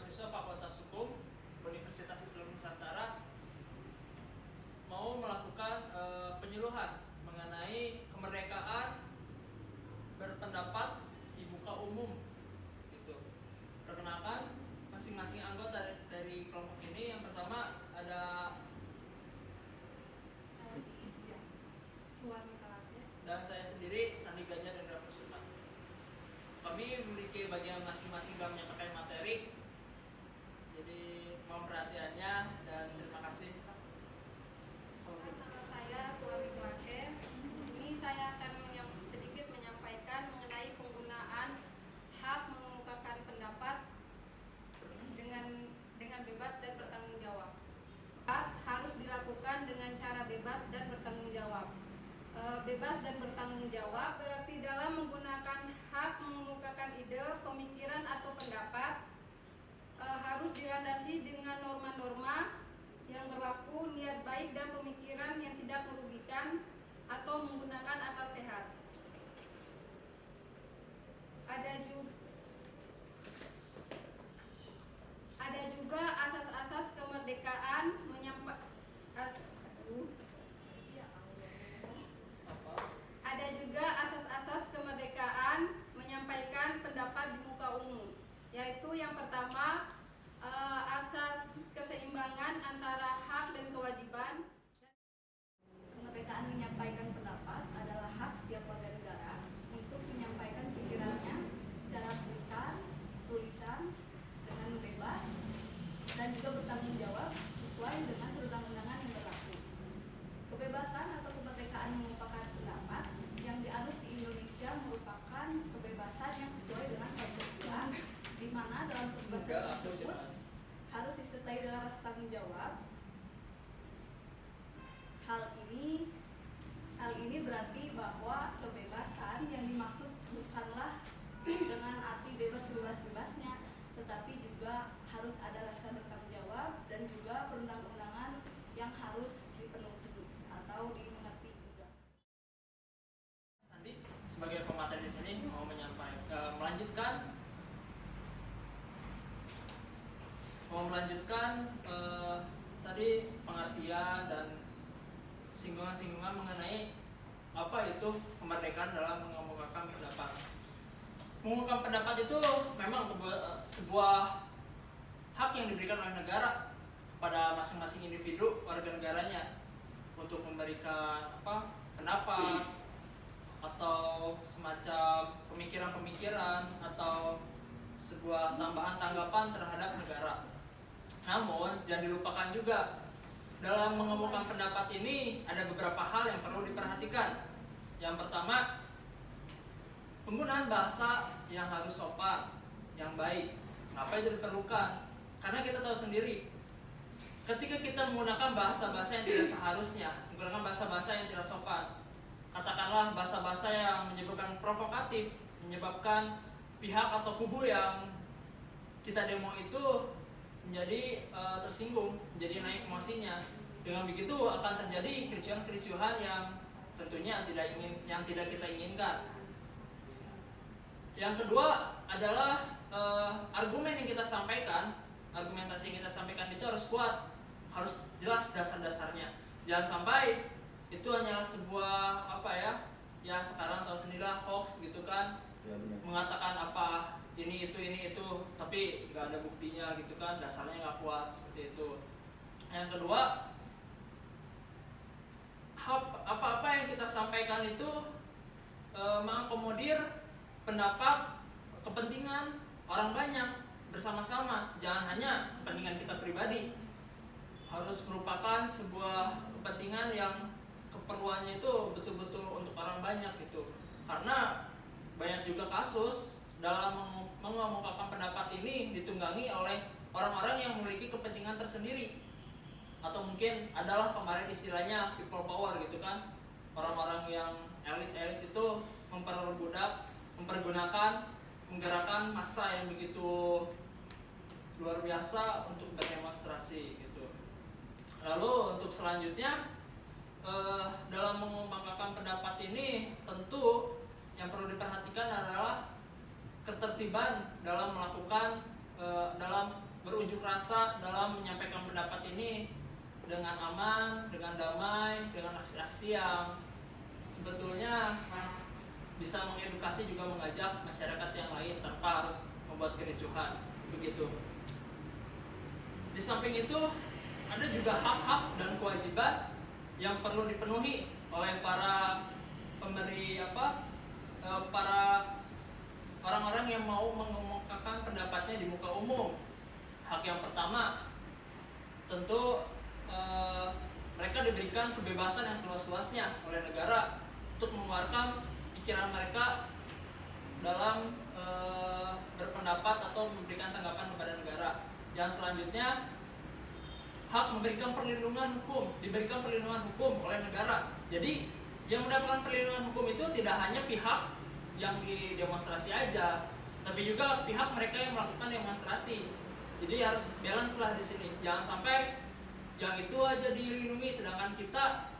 mahasiswa Fakultas Hukum Universitas Islam Nusantara mau melakukan penyuluhan mengenai kemerdekaan berpendapat di muka umum gitu. Perkenalkan masing-masing anggota dari kelompok ini. Yang pertama ada dan saya sendiri, Sandi Ganjar dan Rafa Sultan. Kami memiliki bagian masing-masing dalam menyampaikan materi. Jadi mohon perhatiannya dan terima kasih. Nama saya Suami Kelake. Di sini saya akan sedikit menyampaikan mengenai penggunaan hak mengemukakan pendapat dengan bebas dan bertanggung jawab. Harus dilakukan dengan cara bebas dan bertanggung jawab. Bebas dan bertanggung jawab berarti dalam menggunakan hak mengemukakan ide, pemikiran atau pendapat harus dilandasi dengan norma-norma yang berlaku, niat baik dan pemikiran yang tidak merugikan atau menggunakan akal sehat. Ada juga asas-asas kemerdekaan menyampaikan pendapat di muka umum, yaitu yang pertama asas keseimbangan antara hak dan kewajiban. Kemerdekaan menyampaikan pendapat adalah hak setiap warga negara untuk menyampaikan pikirannya secara tulisan dengan bebas dan juga bertanggung jawab sesuai dengan perundang-undangan yang berlaku. Kebebasan atau kemerdekaan mengemukakan pendapat yang dianut di Indonesia merupakan kebebasan yang sesuai dengan Pancasila, di mana dalam kebebasan tersebut harus disertai dengan rasa tanggung jawab. Hal ini berarti bahwa kebebasan yang dimaksud bukanlah dengan arti bebas sebebas-bebasnya, tetapi juga harus ada rasa bertanggung jawab dan juga perundang-undangan yang harus dipenuhi atau dimengerti juga. Sandi sebagai pemateri di sini mau melanjutkan tadi pengertian dan singgungan-singgungan mengenai apa itu kemerdekaan dalam mengemukakan pendapat. Mengemukakan pendapat itu memang sebuah hak yang diberikan oleh negara pada masing-masing individu warga negaranya untuk memberikan pendapat atau semacam pemikiran-pemikiran atau sebuah tambahan tanggapan terhadap negara. Namun jangan dilupakan juga dalam mengemukakan pendapat ini ada beberapa hal yang perlu diperhatikan. Yang pertama, penggunaan bahasa yang harus sopan, yang baik. Kenapa itu diperlukan? Karena kita tahu sendiri, ketika kita menggunakan bahasa-bahasa yang tidak seharusnya, menggunakan bahasa-bahasa yang tidak sopan, katakanlah bahasa-bahasa yang menyebabkan provokatif, menyebabkan pihak atau kubu yang kita demo itu menjadi tersinggung, menjadi naik emosinya. Dengan begitu akan terjadi kericuhan-kericuhan yang tentunya yang tidak kita inginkan. Yang kedua adalah argumen yang kita sampaikan, argumentasi yang kita sampaikan itu harus kuat, harus jelas dasar-dasarnya. Jangan sampai itu hanyalah sebuah ya sekarang tahu sendirilah hoax gitu kan, mengatakan apa ini itu tapi nggak ada buktinya gitu kan, dasarnya nggak kuat seperti itu. Yang kedua, apa-apa yang kita sampaikan itu mengakomodir pendapat, kepentingan orang banyak bersama-sama, jangan hanya kepentingan kita pribadi. Harus merupakan sebuah kepentingan yang keperluannya itu betul-betul untuk orang banyak gitu. Karena banyak juga kasus dalam mengemukakan pendapat ini ditunggangi oleh orang-orang yang memiliki kepentingan tersendiri, atau mungkin adalah kemarin istilahnya people power gitu kan, orang-orang yang elit-elit itu mempergunakan menggerakkan massa yang begitu luar biasa untuk berdemonstrasi gitu. Lalu untuk selanjutnya dalam mengemukakan pendapat ini tentu yang perlu diperhatikan adalah ketertiban dalam melakukan dalam berunjuk rasa dalam menyampaikan pendapat ini dengan aman, dengan damai, dengan aksi-aksi yang sebetulnya bisa mengedukasi juga mengajak masyarakat yang lain tanpa harus membuat kericuhan, begitu. Di samping itu ada juga hak-hak dan kewajiban yang perlu dipenuhi oleh para pemberi para orang-orang yang mau mengemukakan pendapatnya di muka umum. Hak yang pertama tentu mereka diberikan kebebasan yang seluas-luasnya oleh negara untuk mengeluarkan pikiran mereka dalam berpendapat atau memberikan tanggapan kepada negara. Yang selanjutnya, hak memberikan perlindungan hukum, diberikan perlindungan hukum oleh negara. Jadi yang mendapatkan perlindungan hukum itu tidak hanya pihak yang di demonstrasi aja, tapi juga pihak mereka yang melakukan demonstrasi. Jadi harus balance lah di sini. Jangan sampai yang itu aja dilindungi sedangkan kita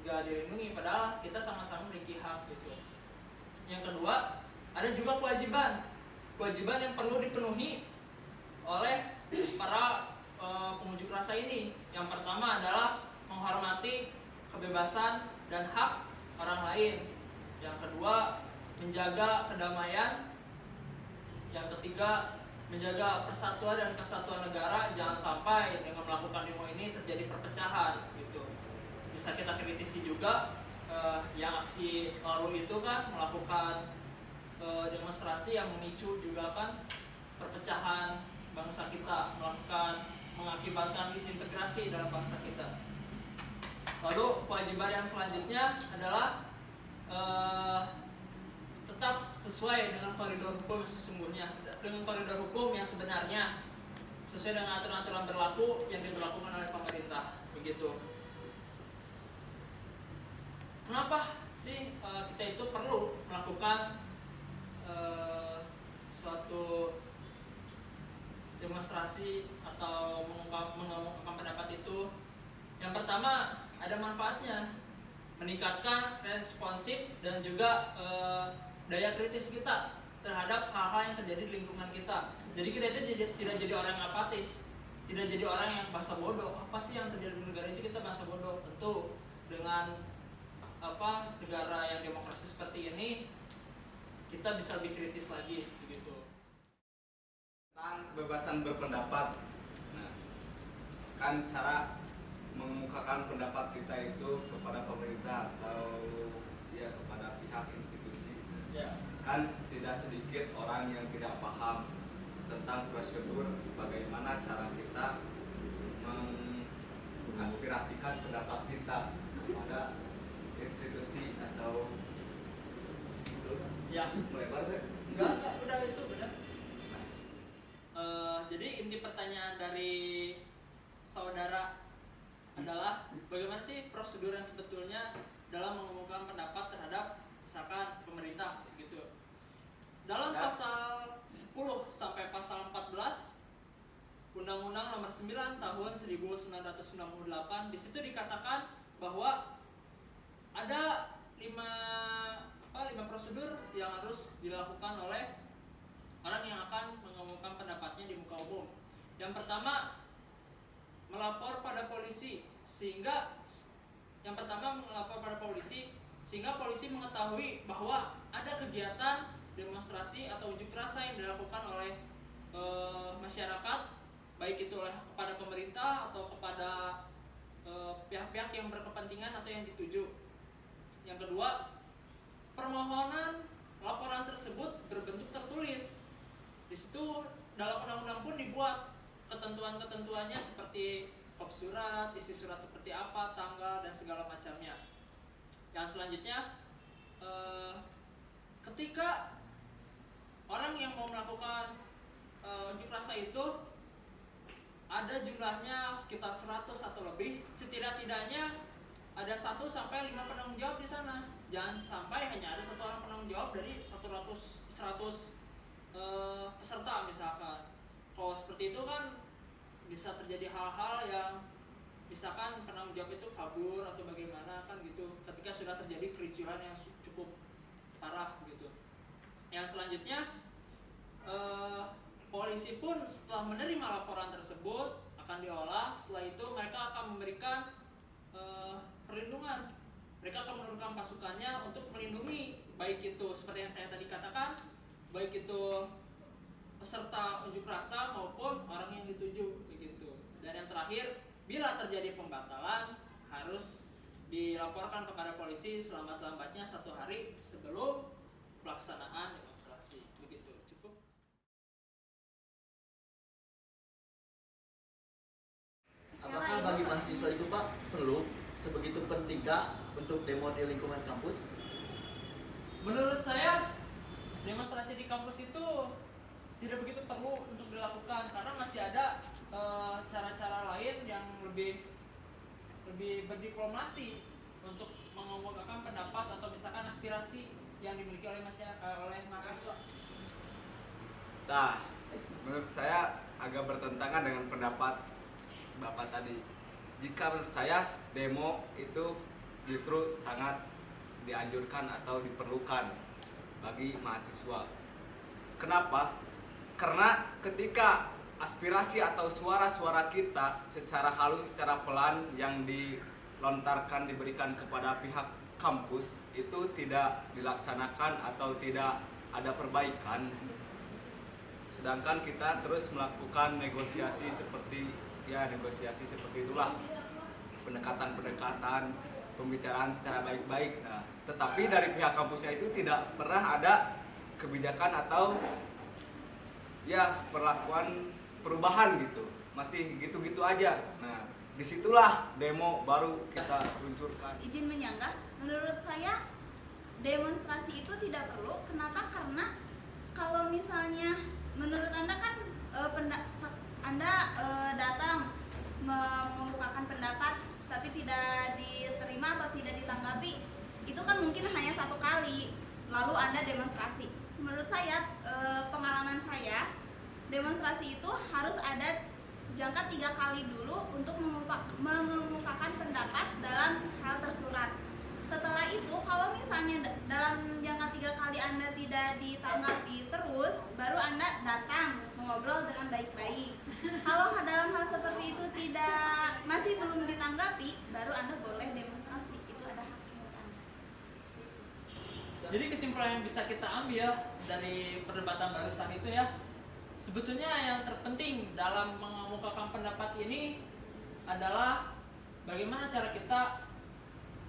gak dilindungi, padahal kita sama-sama memiliki hak gitu. Yang kedua, ada juga kewajiban yang perlu dipenuhi oleh para pengunjuk rasa ini. Yang pertama adalah menghormati kebebasan dan hak orang lain. Yang kedua, menjaga kedamaian. Yang ketiga, menjaga persatuan dan kesatuan negara. Jangan sampai dengan melakukan demo ini terjadi perpecahan gitu. Bisa kita kritisi juga yang aksi lalu itu kan melakukan demonstrasi yang memicu juga kan perpecahan bangsa kita, mengakibatkan disintegrasi dalam bangsa kita. Lalu kewajiban yang selanjutnya adalah tetap sesuai dengan koridor hukum sesungguhnya, dengan koridor hukum yang sebenarnya sesuai dengan aturan-aturan berlaku yang diberlakukan oleh pemerintah, begitu. Kenapa sih kita itu perlu melakukan suatu demonstrasi atau mengemukakan pendapat itu? Yang pertama, ada manfaatnya, meningkatkan responsif dan juga daya kritis kita terhadap hal-hal yang terjadi di lingkungan kita. Jadi kita itu tidak jadi orang yang apatis, tidak jadi orang yang basa bodoh. Apa sih yang terjadi di negara itu kita basa bodoh? Tentu dengan negara yang demokrasi seperti ini kita bisa lebih kritis lagi begitu. Tentang kebebasan berpendapat. Nah, kan cara mengemukakan pendapat kita itu kepada pemerintah atau ya kepada pihak institusi. Ya. Kan tidak sedikit orang yang tidak paham tentang prosedur bagaimana cara kita mengaspirasikan pendapat kita kepada institusi atau Ya. melebar deh. Enggak, udah itu benar. Jadi inti pertanyaan dari saudara adalah bagaimana sih prosedur yang sebetulnya dalam mengumumkan pendapat terhadap misalkan pemerintah gitu. Dalam pasal 10 sampai pasal 14 Undang-Undang Nomor 9 Tahun 1998 di situ dikatakan bahwa ada 5 prosedur yang harus dilakukan oleh orang yang akan mengumumkan pendapatnya di muka umum. Yang pertama, melapor pada polisi sehingga polisi mengetahui bahwa ada kegiatan demonstrasi atau unjuk rasa yang dilakukan oleh masyarakat, baik itu kepada pemerintah atau kepada pihak-pihak yang berkepentingan atau yang dituju. Yang kedua, permohonan laporan tersebut berbentuk tertulis. Di situ dalam undang-undang pun dibuat ketentuan-ketentuannya seperti kop surat, isi surat seperti apa, tanggal dan segala macamnya. Yang selanjutnya, ketika orang yang mau melakukan unjuk rasa itu ada jumlahnya sekitar 100 atau lebih, setidak-tidaknya ada 1 sampai 5 penanggung jawab di sana. Jangan sampai hanya ada 1 orang penanggung jawab dari 100 peserta misalkan. Kalau seperti itu kan bisa terjadi hal-hal yang misalkan penanggung jawab itu kabur atau bagaimana kan gitu ketika sudah terjadi kericuhan yang cukup parah gitu. Yang selanjutnya polisi polisi pun setelah menerima laporan tersebut akan diolah. Setelah itu mereka akan memberikan perlindungan. Mereka akan menurunkan pasukannya untuk melindungi, baik itu seperti yang saya tadi katakan, baik itu peserta unjuk rasa maupun orang yang dituju begitu. Dan yang terakhir, bila terjadi pembatalan harus dilaporkan kepada polisi selambat-lambatnya 1 hari sebelum pelaksanaan demonstrasi begitu. Cukup. Apakah bagi mahasiswa itu Pak perlu sebegitu pentingkah untuk demo di lingkungan kampus? Menurut saya demonstrasi di kampus itu tidak begitu perlu untuk dilakukan karena masih ada cara-cara lain yang lebih berdiplomasi untuk mengemukakan pendapat atau misalkan aspirasi yang dimiliki oleh mahasiswa. Nah, menurut saya agak bertentangan dengan pendapat Bapak tadi. Jika menurut saya demo itu justru sangat dianjurkan atau diperlukan bagi mahasiswa. Kenapa? Karena ketika aspirasi atau suara-suara kita secara halus, secara pelan yang dilontarkan, diberikan kepada pihak kampus itu tidak dilaksanakan atau tidak ada perbaikan, sedangkan kita terus melakukan negosiasi seperti itulah, pendekatan, pembicaraan secara baik-baik. Nah, tetapi dari pihak kampusnya itu tidak pernah ada kebijakan atau perlakuan perubahan gitu, masih gitu-gitu aja. Nah, disitulah demo baru kita luncurkan. Izin menyanggah, menurut saya demonstrasi itu tidak perlu. Kenapa? Karena kalau misalnya menurut Anda kan Anda datang mengemukakan pendapat tapi tidak diterima atau tidak ditanggapi, itu kan mungkin hanya 1 kali lalu Anda demonstrasi. Menurut saya, pengalaman saya, demonstrasi itu harus ada jangka 3 kali dulu untuk mengemukakan pendapat dalam hal tersurat. Setelah itu, kalau misalnya dalam jangka 3 kali Anda tidak ditanggapi terus, baru Anda datang mengobrol dengan baik-baik. Kalau dalam hal seperti itu masih belum ditanggapi, baru Anda boleh demonstrasi. Itu ada hak menurut Anda. Jadi kesimpulan yang bisa kita ambil dari perdebatan barusan itu ya, sebetulnya yang terpenting dalam mengemukakan pendapat ini adalah bagaimana cara kita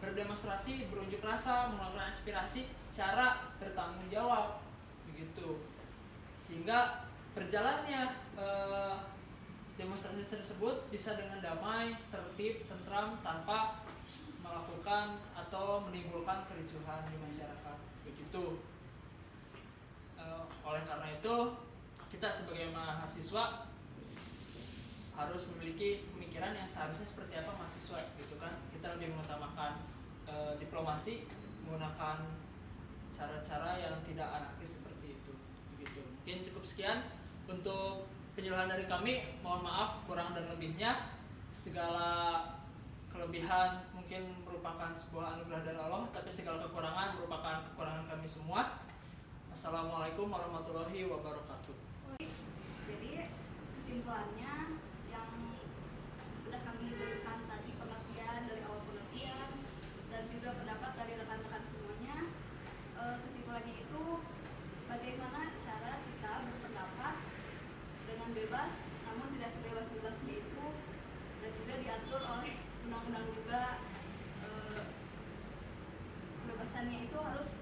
berdemonstrasi, berunjuk rasa, mengeluarkan aspirasi secara bertanggung jawab begitu. Sehingga berjalannya demonstrasi tersebut bisa dengan damai, tertib, tentram, tanpa melakukan atau menimbulkan kericuhan di masyarakat begitu. Oleh karena itu kita sebagai mahasiswa harus memiliki pemikiran yang seharusnya seperti apa mahasiswa gitu kan. Kita lebih mengutamakan diplomasi, menggunakan cara-cara yang tidak anarkis seperti itu begitu. Mungkin cukup sekian untuk penyuluhan dari kami. Mohon maaf kurang dan lebihnya. Segala kelebihan mungkin merupakan sebuah anugerah dari Allah, tapi segala kekurangan merupakan kekurangan kami semua. Assalamualaikum warahmatullahi wabarakatuh. Jadi kesimpulannya yang sudah kami berikan tadi, pengertian dari awal pengertian dan juga pendapat dari rekan-rekan semuanya, kesimpulannya itu bagaimana cara kita berpendapat dengan bebas namun tidak sebebas-bebasnya itu, dan juga diatur oleh undang-undang juga. Kebebasannya itu harus